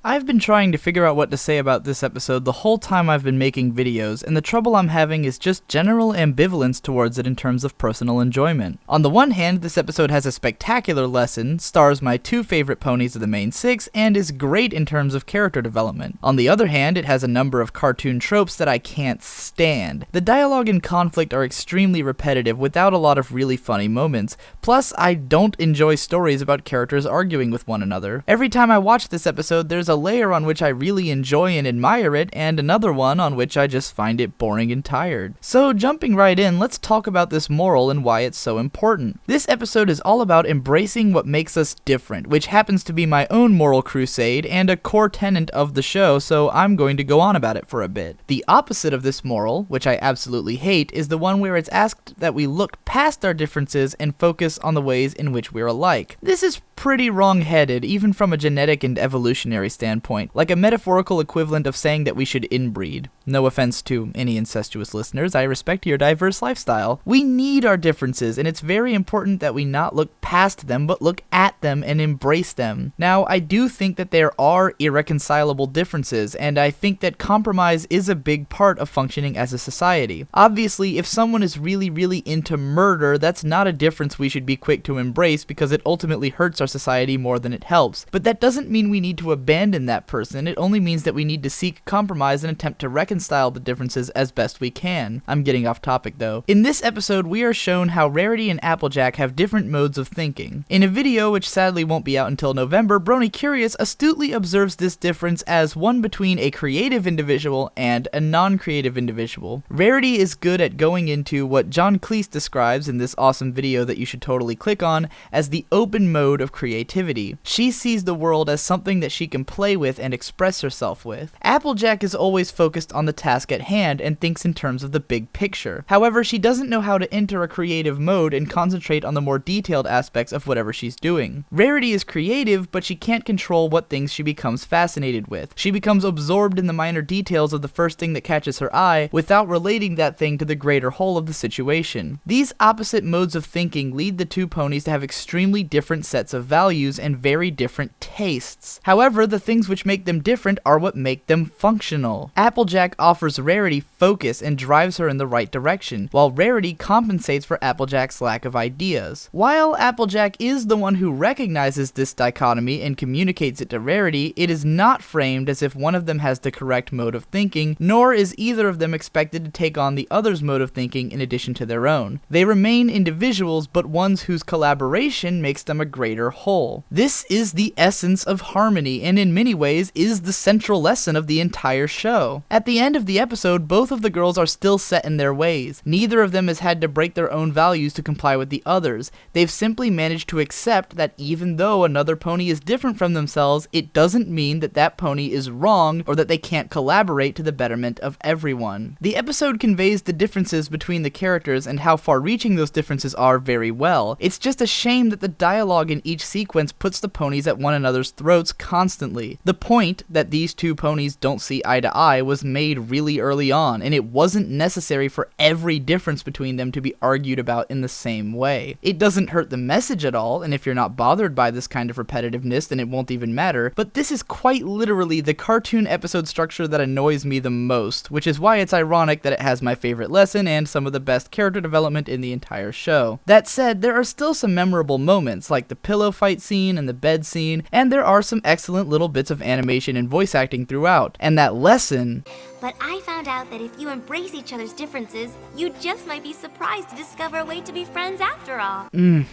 I've been trying to figure out what to say about this episode the whole time I've been making videos, and the trouble I'm having is just general ambivalence towards it in terms of personal enjoyment. On the one hand, this episode has a spectacular lesson, stars my two favorite ponies of the main six, and is great in terms of character development. On the other hand, it has a number of cartoon tropes that I can't stand. The dialogue and conflict are extremely repetitive without a lot of really funny moments, plus I don't enjoy stories about characters arguing with one another. Every time I watch this episode, there's a layer on which I really enjoy and admire it, and another one on which I just find it boring and tired. So jumping right in, let's talk about this moral and why it's so important. This episode is all about embracing what makes us different, which happens to be my own moral crusade and a core tenet of the show, so I'm going to go on about it for a bit. The opposite of this moral, which I absolutely hate, is the one where it's asked that we look past our differences and focus on the ways in which we're alike. This is pretty wrong-headed, even from a genetic and evolutionary standpoint, like a metaphorical equivalent of saying that we should inbreed. No offense to any incestuous listeners, I respect your diverse lifestyle. We need our differences, and it's very important that we not look past them, but look at them and embrace them. Now, I do think that there are irreconcilable differences, and I think that compromise is a big part of functioning as a society. Obviously, if someone is really into murder, that's not a difference we should be quick to embrace because it ultimately hurts our society more than it helps. But that doesn't mean we need to abandon that person, it only means that we need to seek compromise and attempt to reconcile the differences as best we can. I'm getting off topic though. In this episode, we are shown how Rarity and Applejack have different modes of thinking. In a video which sadly won't be out until November, Brony Curious astutely observes this difference as one between a creative individual and a non-creative individual. Rarity is good at going into what John Cleese describes in this awesome video that you should totally click on as the open mode of creativity. She sees the world as something that she can play with and express herself with. Applejack is always focused on the task at hand and thinks in terms of the big picture. However, she doesn't know how to enter a creative mode and concentrate on the more detailed aspects of whatever she's doing. Rarity is creative, but she can't control what things she becomes fascinated with. She becomes absorbed in the minor details of the first thing that catches her eye without relating that thing to the greater whole of the situation. These opposite modes of thinking lead the two ponies to have extremely different sets of values and very different tastes. However, the things which make them different are what make them functional. Applejack offers Rarity focus and drives her in the right direction, while Rarity compensates for Applejack's lack of ideas. While Applejack is the one who recognizes this dichotomy and communicates it to Rarity, it is not framed as if one of them has the correct mode of thinking, nor is either of them expected to take on the other's mode of thinking in addition to their own. They remain individuals, but ones whose collaboration makes them a greater whole. This is the essence of harmony, and in many ways is the central lesson of the entire show. At the end of the episode, both of the girls are still set in their ways. Neither of them has had to break their own values to comply with the others. They've simply managed to accept that even though another pony is different from themselves, it doesn't mean that that pony is wrong or that they can't collaborate to the betterment of everyone. The episode conveys the differences between the characters and how far-reaching those differences are very well. It's just a shame that the dialogue in each sequence puts the ponies at one another's throats constantly. The point that these two ponies don't see eye to eye was made really early on, and it wasn't necessary for every difference between them to be argued about in the same way. It doesn't hurt the message at all, and if you're not bothered by this kind of repetitiveness, then it won't even matter, but this is quite literally the cartoon episode structure that annoys me the most, which is why it's ironic that it has my favorite lesson and some of the best character development in the entire show. That said, there are still some memorable moments, like the pillow fight scene and the bed scene, and there are some excellent little bits of animation and voice acting throughout. And that lesson... But I found out that if you embrace each other's differences, you just might be surprised to discover a way to be friends after all.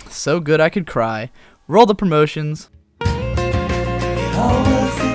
So good I could cry. Roll the promotions. It always